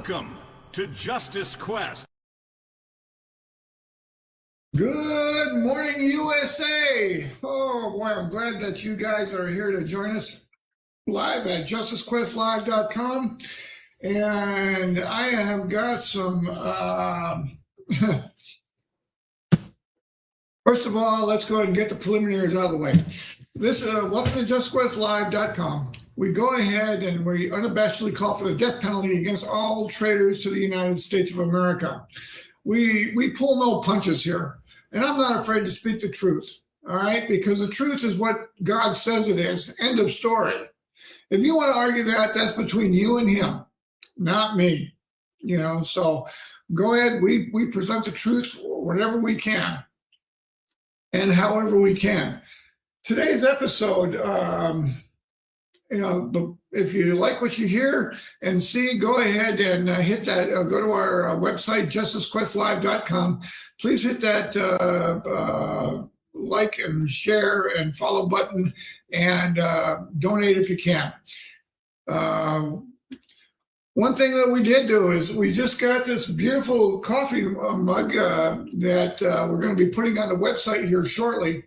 Welcome to Justice Quest. Good morning, USA. Oh, boy, I'm glad that you guys are here to join us live at justicequestlive.com. And I have got some, first of all, let's go ahead and get the preliminaries out of the way. Welcome to justicequestlive.com. We go ahead and we unabashedly call for the death penalty against all traitors to the United States of America. We pull no punches here. And I'm not afraid to speak the truth, all right? Because the truth is what God says it is. End of story. If you want to argue that, that's between you and him, not me. You know, so go ahead. We present the truth whenever we can and however we can. Today's episode, if you like what you hear and see, go ahead and hit that. Go to our website, justicequestlive.com. Please hit that like and share and follow button and donate if you can. One thing that we did do is we just got this beautiful coffee mug that we're going to be putting on the website here shortly.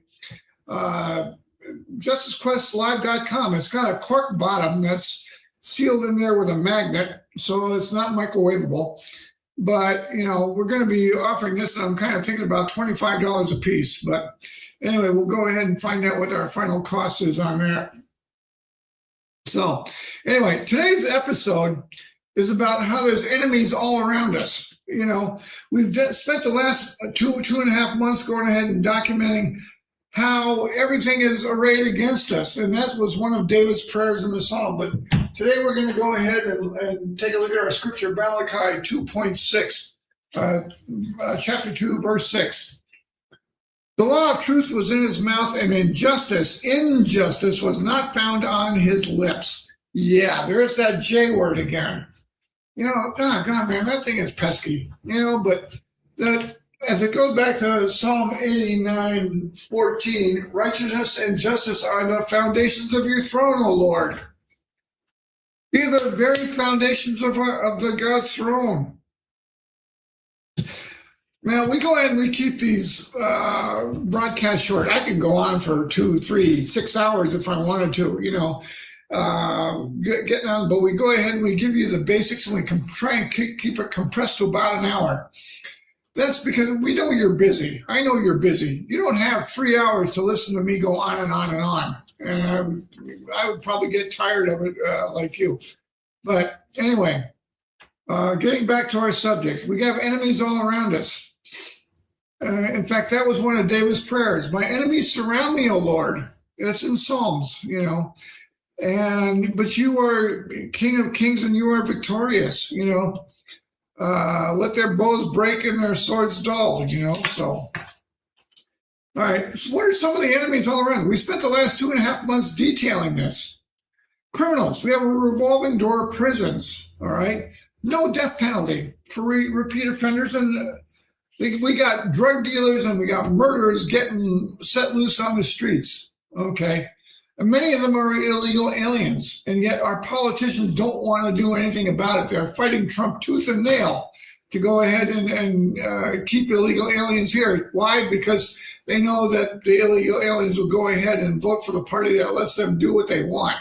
JusticeQuestLive.com. It's got a cork bottom that's sealed in there with a magnet, so it's not microwavable. But, you know, we're going to be offering this, and I'm kind of thinking about $25 a piece. But anyway, we'll go ahead and find out what our final cost is on that. So anyway, today's episode is about how there's enemies all around us. You know, we've spent the last two and a half months going ahead and documenting how everything is arrayed against us. And that was one of David's prayers in the Psalm. But today we're going to go ahead and take a look at our scripture, Malachi 2.6, chapter 2, verse 6. The law of truth was in his mouth, and injustice was not found on his lips. Yeah, there's that J word again. You know, God, man, that thing is pesky. You know, but as it goes back to Psalm 89:14, righteousness and justice are the foundations of your throne, O Lord. These are the very foundations of the God's throne. Now, we go ahead and we keep these broadcasts short. I can go on for 2, 3, 6 hours if I wanted to, you know, getting on. But we go ahead and we give you the basics, and we can try and keep it compressed to about an hour. That's because we know you're busy. I know you're busy. You don't have 3 hours to listen to me go on and on and on. And I would probably get tired of it like you. But anyway, getting back to our subject, we have enemies all around us. In fact, that was one of David's prayers. My enemies surround me, O Lord. That's in Psalms, you know. But you are King of Kings, and you are victorious, you know. Let their bows break and their swords dull, you know, so. All right, so what are some of the enemies all around? We spent the last 2.5 months detailing this. Criminals, we have a revolving door of prisons, all right? No death penalty for repeat offenders, and we got drug dealers and we got murderers getting set loose on the streets, okay? And many of them are illegal aliens, and yet our politicians don't want to do anything about it. They're fighting Trump tooth and nail to go ahead and keep illegal aliens here. Why? Because they know that the illegal aliens will go ahead and vote for the party that lets them do what they want.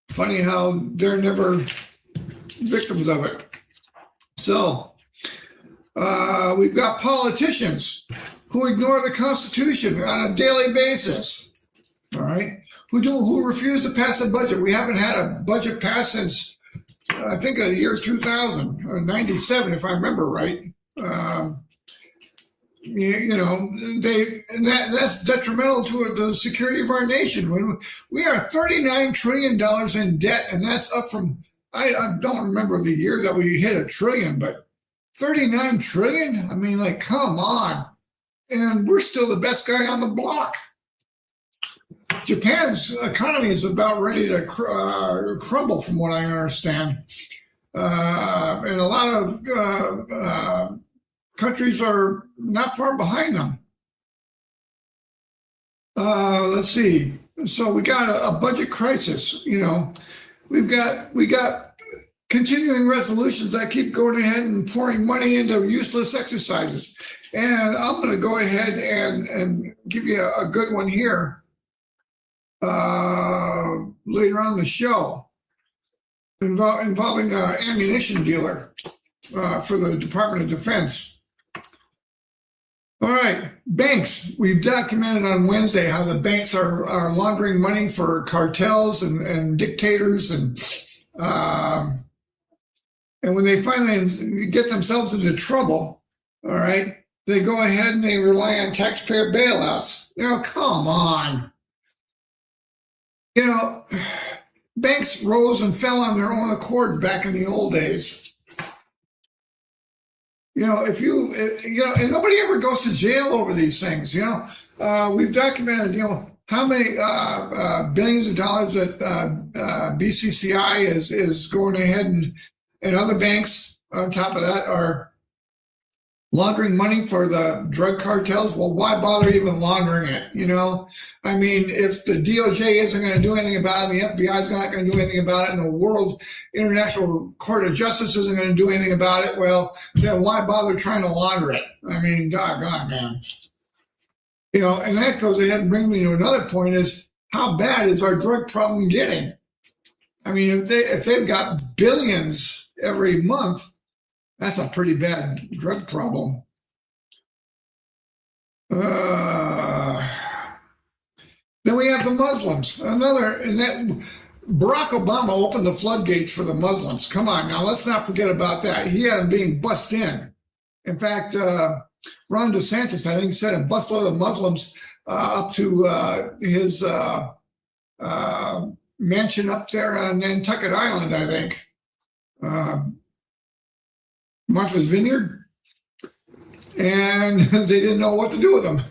Funny how they're never victims of it. So we've got politicians who ignore the Constitution on a daily basis, all right? Who refuse to pass a budget. We haven't had a budget passed since, I think, the year 2000, or 97, if I remember right. That's detrimental to the security of our nation. When we are $39 trillion in debt, and that's up from, I don't remember the year that we hit $1 trillion, but 39 trillion? I mean, like, come on. And we're still the best guy on the block. Japan's economy is about ready to crumble, from what I understand. And a lot of countries are not far behind them. Let's see. So we got a budget crisis, you know. we got continuing resolutions that keep going ahead and pouring money into useless exercises. And I'm going to go ahead and give you a good one here later on the show involving an ammunition dealer for the Department of Defense. All right, banks. We've documented on Wednesday how the banks are laundering money for cartels and dictators, and when they finally get themselves into trouble, all right, they go ahead and they rely on taxpayer bailouts. Come on. Banks rose and fell on their own accord back in the old days. And nobody ever goes to jail over these things. We've documented, how many billions of dollars that BCCI is going ahead and other banks on top of that are laundering money for the drug cartels. Well, why bother even laundering it? I mean, if the DOJ isn't going to do anything about it, the FBI is not going to do anything about it, and the World International Court of Justice isn't going to do anything about it, well, then why bother trying to launder it? I mean, doggone, man. And that goes ahead and brings me to another point: is how bad is our drug problem getting? I mean, if they've got billions every month, that's a pretty bad drug problem. Then we have the Muslims. And that Barack Obama opened the floodgates for the Muslims. Come on now, let's not forget about that. He had them being bussed in. In fact, Ron DeSantis, I think, sent a busload of Muslims up to his mansion up there on Nantucket Island, I think. Martha's Vineyard, and they didn't know what to do with them.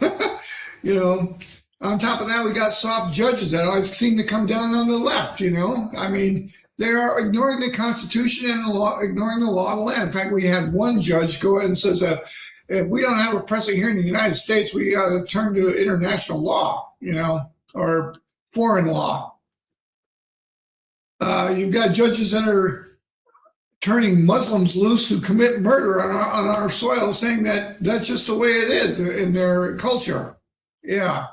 On top of that, we got soft judges that always seem to come down on the left. I mean, they are ignoring the Constitution and the law, ignoring the law of the land. In fact, we had one judge go ahead and says, if we don't have a precedent here in the United States, we got to turn to international law, or foreign law. You've got judges that are turning Muslims loose who commit murder on our soil, saying that that's just the way it is in their culture. Yeah.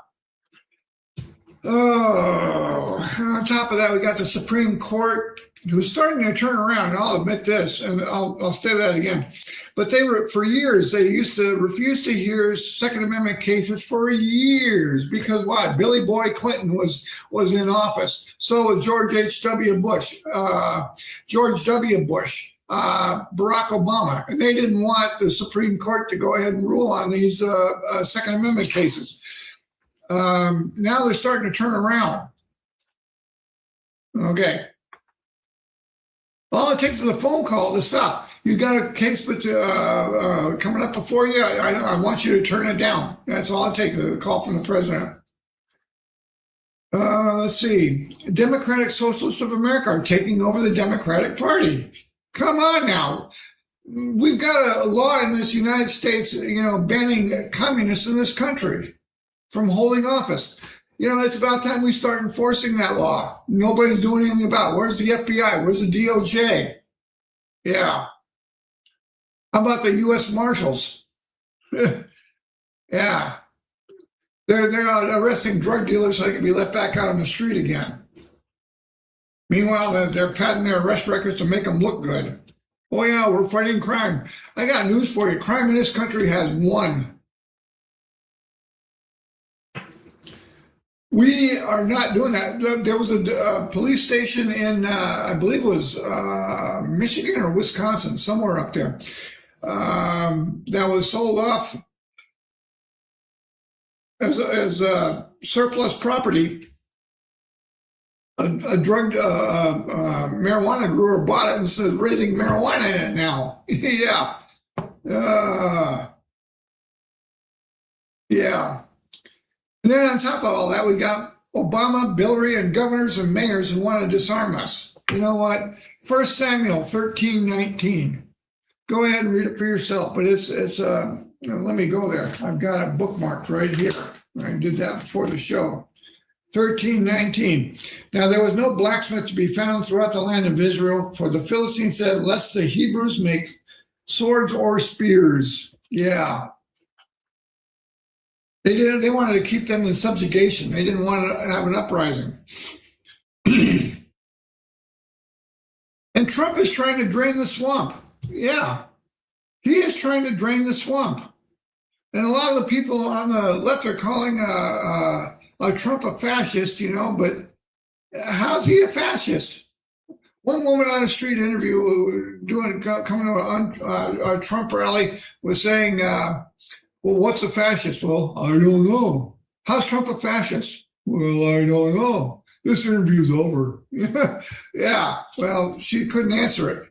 Oh, on top of that, we got the Supreme Court, who's starting to turn around, and I'll admit this, and I'll say that again. But for years, they used to refuse to hear Second Amendment cases for years, because why? Billy Boy Clinton was in office. So was George H.W. Bush, George W. Bush, Barack Obama, and they didn't want the Supreme Court to go ahead and rule on these Second Amendment cases. Now they're starting to turn around. Okay. All it takes is a phone call to stop. You got a case coming up before you. I want you to turn it down. That's all it takes, a call from the president. Let's see. Democratic Socialists of America are taking over the Democratic Party. Come on now. We've got a law in this United States, banning communists in this country from holding office. It's about time we start enforcing that law. Nobody's doing anything about it. Where's the FBI? Where's the DOJ? Yeah. How about the U.S. Marshals? Yeah. They're out arresting drug dealers so they can be let back out on the street again. Meanwhile, they're padding their arrest records to make them look good. Oh, yeah, we're fighting crime. I got news for you. Crime in this country has won. We are not doing that. There was a police station in, I believe it was Michigan or Wisconsin, somewhere up there, that was sold off as surplus property. A drug marijuana grower bought it and says raising marijuana in it now. Yeah. Yeah. And then on top of all that, we got Obama, Hillary, and governors and mayors who want to disarm us. You know what? 1 Samuel 13:19. Go ahead and read it for yourself. But it's let me go there. I've got it bookmarked right here. I did that before the show. 13:19. Now there was no blacksmith to be found throughout the land of Israel, for the Philistines said, lest the Hebrews make swords or spears. Yeah. They wanted to keep them in subjugation. They didn't want to have an uprising. And Trump is trying to drain the swamp. Yeah. He is trying to drain the swamp. And a lot of the people on the left are calling Trump a fascist, but how's he a fascist? One woman on a street interview coming to a Trump rally was saying, well, what's a fascist? Well, I don't know. How's Trump a fascist? Well, I don't know. This interview's over. Yeah, well, she couldn't answer it.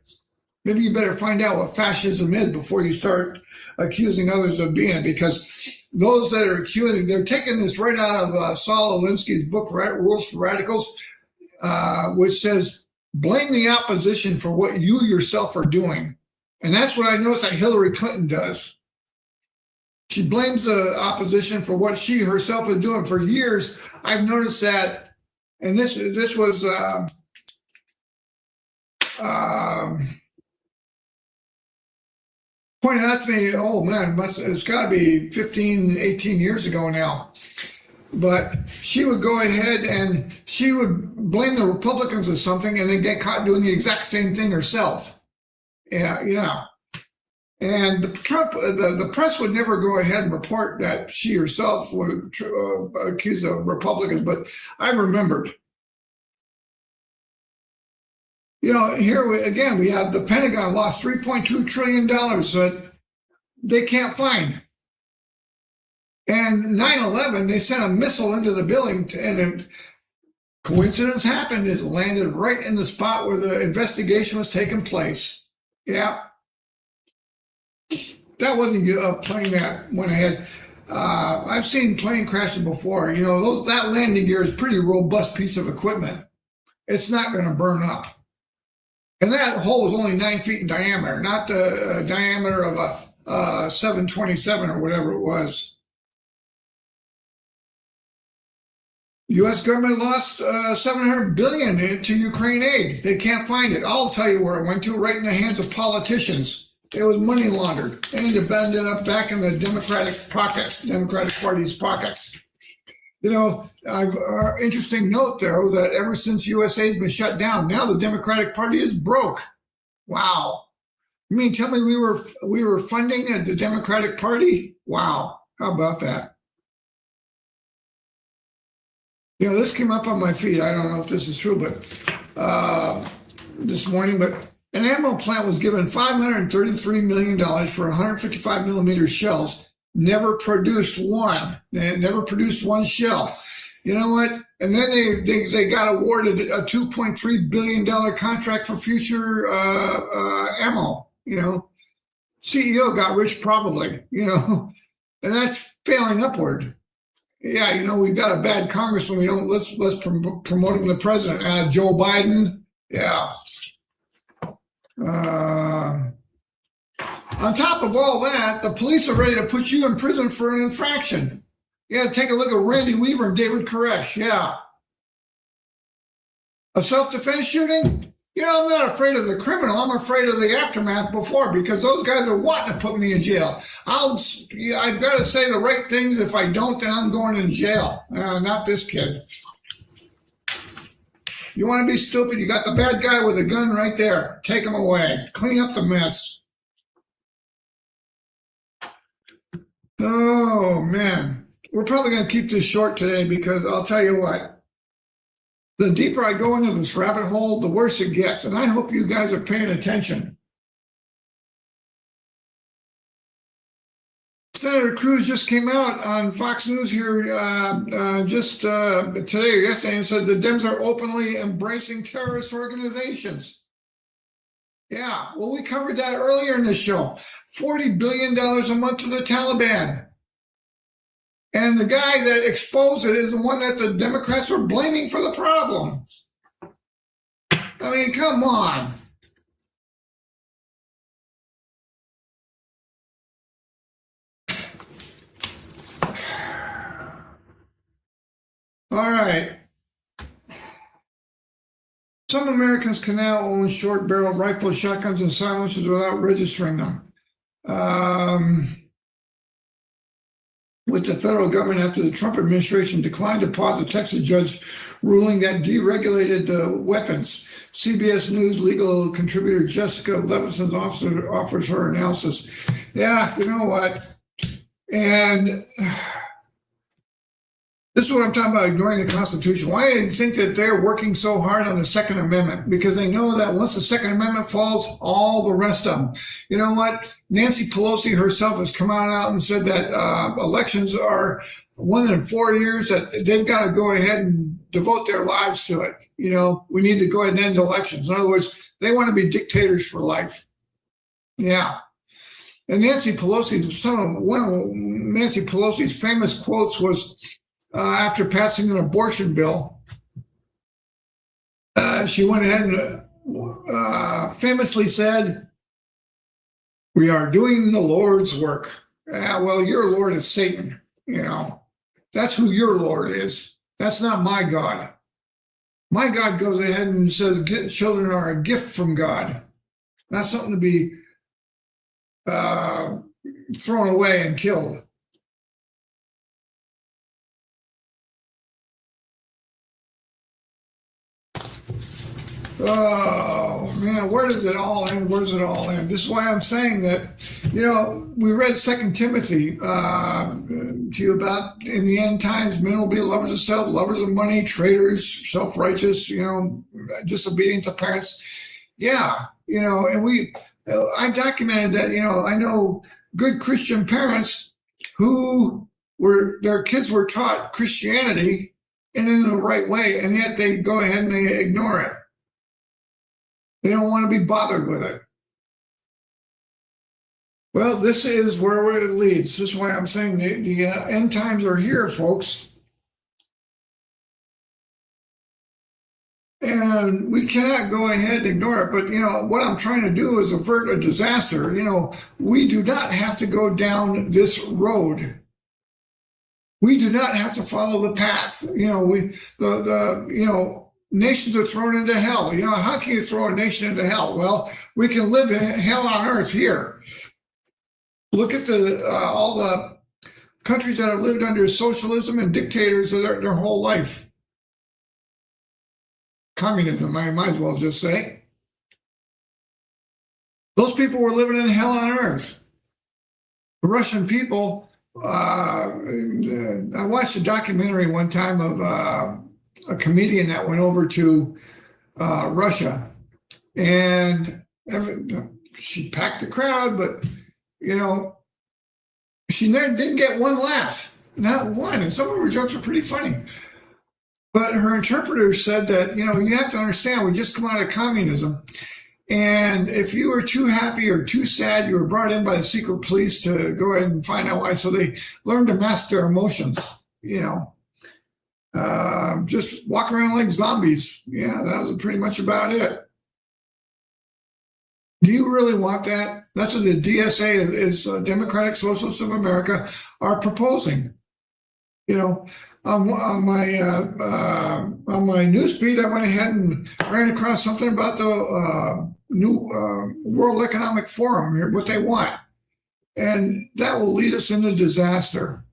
Maybe you better find out what fascism is before you start accusing others of being it, because those that are accusing, they're taking this right out of Saul Alinsky's book, Rules for Radicals, which says, blame the opposition for what you yourself are doing. And that's what I notice that Hillary Clinton does. She blames the opposition for what she herself is doing. For years, I've noticed that, and this was pointed out to me, oh man, it's got to be 15, 18 years ago now. But she would go ahead and she would blame the Republicans of something and then get caught doing the exact same thing herself. Yeah. And the press would never go ahead and report that she herself would accuse the Republicans, but I remembered. Here we have the Pentagon lost $3.2 trillion that they can't find. And 9/11, they sent a missile into the building, and coincidence happened. It landed right in the spot where the investigation was taking place. Yeah. That wasn't a plane that went ahead. I've seen plane crashes before. That landing gear is a pretty robust piece of equipment. It's not going to burn up. And that hole is only 9 feet in diameter, not the diameter of a 727 or whatever it was. U.S. government lost $700 billion to Ukraine aid. They can't find it. I'll tell you where it went to, right in the hands of politicians. It was money laundered and it ended up back in the Democratic Party's pockets. Interesting note, though, that ever since USA has been shut down, now the Democratic Party is broke. Wow. You mean tell me we were funding the Democratic Party? Wow. How about that? This came up on my feed. I don't know if this is true, but this morning, but an ammo plant was given $533 million for 155 millimeter shells. Never produced one. They never produced one shell. You know what? And then they got awarded a $2.3 billion contract for future ammo. CEO got rich probably. And that's failing upward. Yeah, we've got a bad congressman. Let's promote him to president. Joe Biden. Yeah. On top of all that, the police are ready to put you in prison for an infraction. Yeah, take a look at Randy Weaver and David Koresh. Yeah. A self-defense shooting? I'm not afraid of the criminal. I'm afraid of the aftermath before, because those guys are wanting to put me in jail. I've got to say the right things. If I don't, then I'm going in jail. Not this kid. You want to be stupid? You got the bad guy with a gun right there. Take him away. Clean up the mess. Oh, man. We're probably going to keep this short today, because I'll tell you what. The deeper I go into this rabbit hole, the worse it gets. And I hope you guys are paying attention. Senator Cruz just came out on Fox News here today or yesterday and said the Dems are openly embracing terrorist organizations. Yeah, well, we covered that earlier in this show. $40 billion a month to the Taliban. And the guy that exposed it is the one that the Democrats are blaming for the problem. I mean, come on. All right. Some Americans can now own short-barreled rifles, shotguns, and silencers without registering them. With the federal government after the Trump administration declined to pause a Texas judge ruling that deregulated weapons. CBS News legal contributor Jessica Levinson offers her analysis. Yeah, you know what? And this is what I'm talking about, ignoring the Constitution. Why do you think that they're working so hard on the Second Amendment? Because they know that once the Second Amendment falls, all the rest of them. You know what? Nancy Pelosi herself has come out and said that elections are 1 in 4 years, that they've got to go ahead and devote their lives to it. You know, we need to go ahead and end elections. In other words, they want to be dictators for life. Yeah. And Nancy Pelosi, one of Nancy Pelosi's famous quotes was, after passing an abortion bill, she went ahead and famously said, "We are doing the Lord's work." Well, your Lord is Satan. You know, that's who your Lord is. That's not my God. My God goes ahead and says children are a gift from God, not something to be thrown away and killed. Oh, man, where does it all end? Where does it all end? This is why I'm saying that, you know, we read 2 Timothy to you about in the end times, men will be lovers of self, lovers of money, traitors, self-righteous, you know, disobedient to parents. Yeah, you know, and I documented that, you know, I know good Christian parents who their kids were taught Christianity and in the right way, and yet they go ahead and they ignore it. They don't want to be bothered with it. Well, this is where it leads. This is why I'm saying the end times are here, folks. And we cannot go ahead and ignore it. But, you know, what I'm trying to do is avert a disaster. You know, we do not have to go down this road. We do not have to follow the path. You know, nations are thrown into hell. You know, how can you throw a nation into hell? Well, we can live hell on earth here. Look at all the countries that have lived under socialism and dictators their whole life. Communism, I might as well just say. Those people were living in hell on earth. The Russian people, I watched a documentary one time of a comedian that went over to Russia, and she packed the crowd, but, you know, she didn't get one laugh, not one. And some of her jokes are pretty funny. But her interpreter said that, you know, you have to understand, we just come out of communism. And if you were too happy or too sad, you were brought in by the secret police to go ahead and find out why. So they learned to mask their emotions, you know. Just walk around like zombies. Yeah, that was pretty much about it. Do you really want that? That's what the DSA is Democratic Socialists of America are proposing. You know, on my newsfeed, I went ahead and ran across something about the new World Economic Forum here, what they want, and that will lead us into disaster.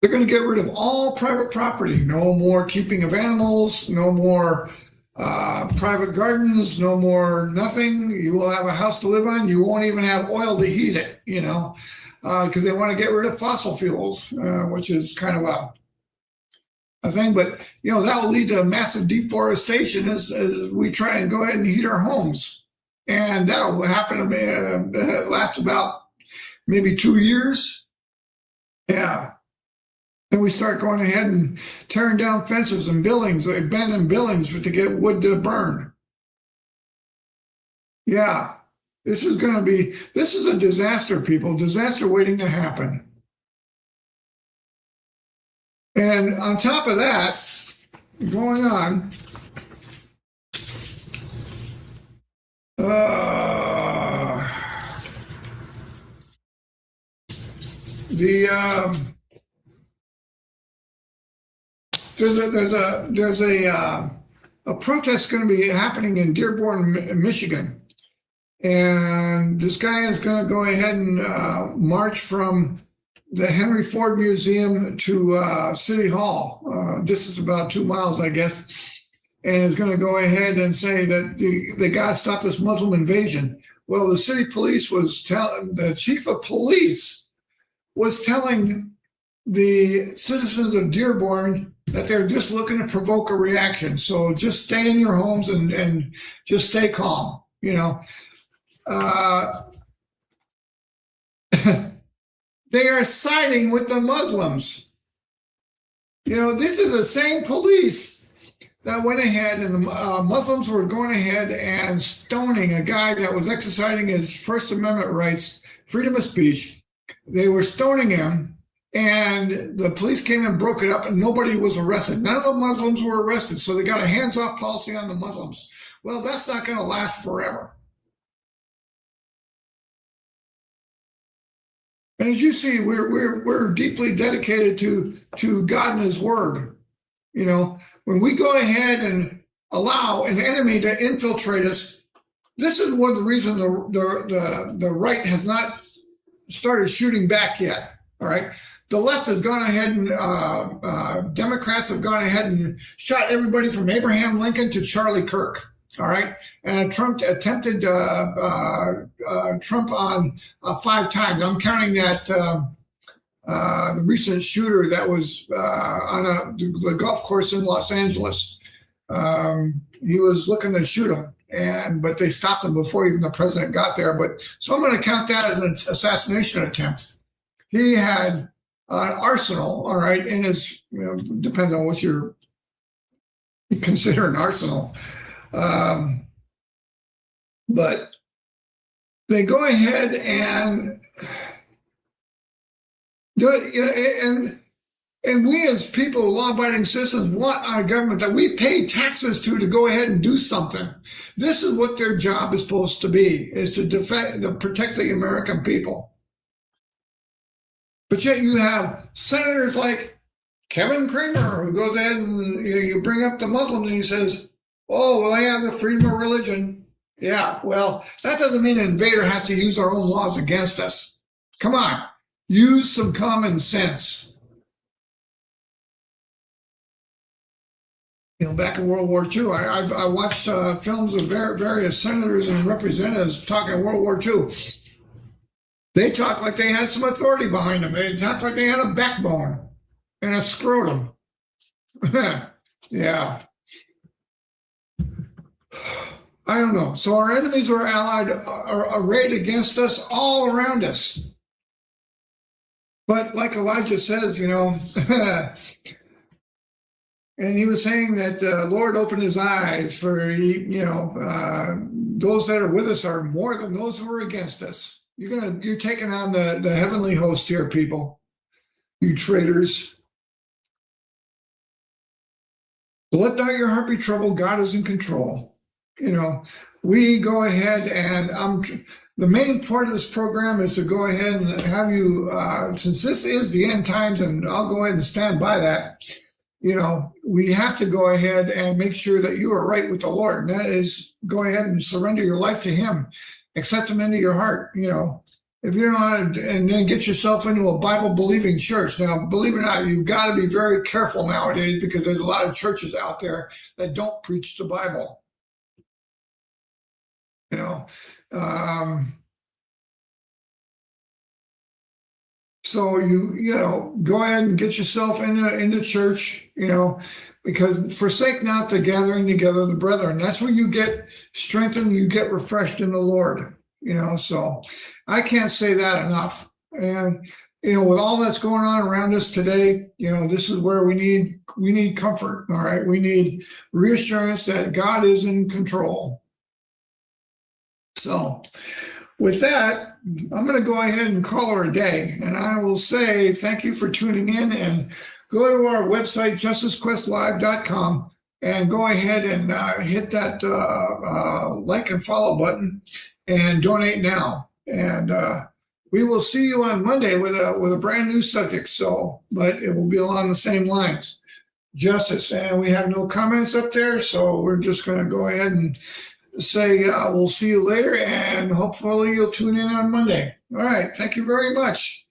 They're going to get rid of all private property. No more keeping of animals, no more private gardens, no more nothing. You will have a house to live on. You won't even have oil to heat it, you know, because they want to get rid of fossil fuels, which is kind of a thing. But, you know, that will lead to massive deforestation as we try and go ahead and heat our homes. And that will happen, last about maybe 2 years. Yeah. Then we start going ahead and tearing down fences and buildings, abandoned buildings to get wood to burn. Yeah, this is a disaster, people, disaster waiting to happen. And on top of that, going on, there's a protest going to be happening in Dearborn, Michigan, and this guy is going to go ahead and march from the Henry Ford Museum to City Hall. Distance about 2 miles, I guess, and is going to go ahead and say that they got to stop this Muslim invasion. Well, the city police the chief of police was telling the citizens of Dearborn that they're just looking to provoke a reaction. So just stay in your homes and just stay calm, you know. They are siding with the Muslims. You know, this is the same police that went ahead, and the Muslims were going ahead and stoning a guy that was exercising his First Amendment rights, freedom of speech. They were stoning him, and the police came and broke it up, and nobody was arrested. None of the Muslims were arrested, so they got a hands-off policy on the Muslims. Well, that's not going to last forever. And as you see, we're deeply dedicated to God and His Word. You know, when we go ahead and allow an enemy to infiltrate us, this is one of the reasons the right has not started shooting back yet. All right, the left has gone ahead and Democrats have gone ahead and shot everybody from Abraham Lincoln to Charlie Kirk. All right, and Trump attempted Trump on 5 times. I'm counting that. The recent shooter that was on the golf course in Los Angeles. He was looking to shoot him, but they stopped him before even the president got there. So I'm going to count that as an assassination attempt. He had an arsenal, all right, and it's, you know, depends on what you consider an arsenal. But they go ahead and do it, and we as people, law-abiding citizens, want our government that we pay taxes to go ahead and do something. This is what their job is supposed to be, is to protect the American people. But yet you have senators like Kevin Cramer, who goes ahead and you bring up the Muslims and he says, oh, well, they have the freedom of religion. Yeah, well, that doesn't mean an invader has to use our own laws against us. Come on. Use some common sense. You know, back in World War II, I watched films of various senators and representatives talking World War II. They talked like they had some authority behind them. They talked like they had a backbone and a scrotum. Yeah. I don't know. So our enemies are arrayed against us all around us. But like Elijah says, you know, and he was saying that the Lord opened his eyes for, you know, those that are with us are more than those who are against us. You're taking on the heavenly host here, people, you traitors. Let not your heart be troubled. God is in control. You know, we go ahead and the main part of this program is to go ahead and have you, since this is the end times, and I'll go ahead and stand by that, you know, we have to go ahead and make sure that you are right with the Lord. And that is go ahead and surrender your life to Him, accept Him into your heart, you know. If you don't know how to, and then get yourself into a Bible-believing church. Now, believe it or not, you've got to be very careful nowadays because there's a lot of churches out there that don't preach the Bible. You know, so you know, go ahead and get yourself into church, you know, because forsake not the gathering together of the brethren. That's when you get strengthened, you get refreshed in the Lord, you know. So I can't say that enough. And you know, with all that's going on around us today, you know, this is where we need comfort. All right, we need reassurance that God is in control. So with that, I'm going to go ahead and call her a day. And I will say thank you for tuning in, and go to our website, justicequestlive.com, and go ahead and hit that like and follow button and donate now. And we will see you on Monday with a brand new subject. So, but it will be along the same lines. justice. And we have no comments up there, so we're just going to go ahead and say we'll see you later, and hopefully you'll tune in on Monday. All right. Thank you very much.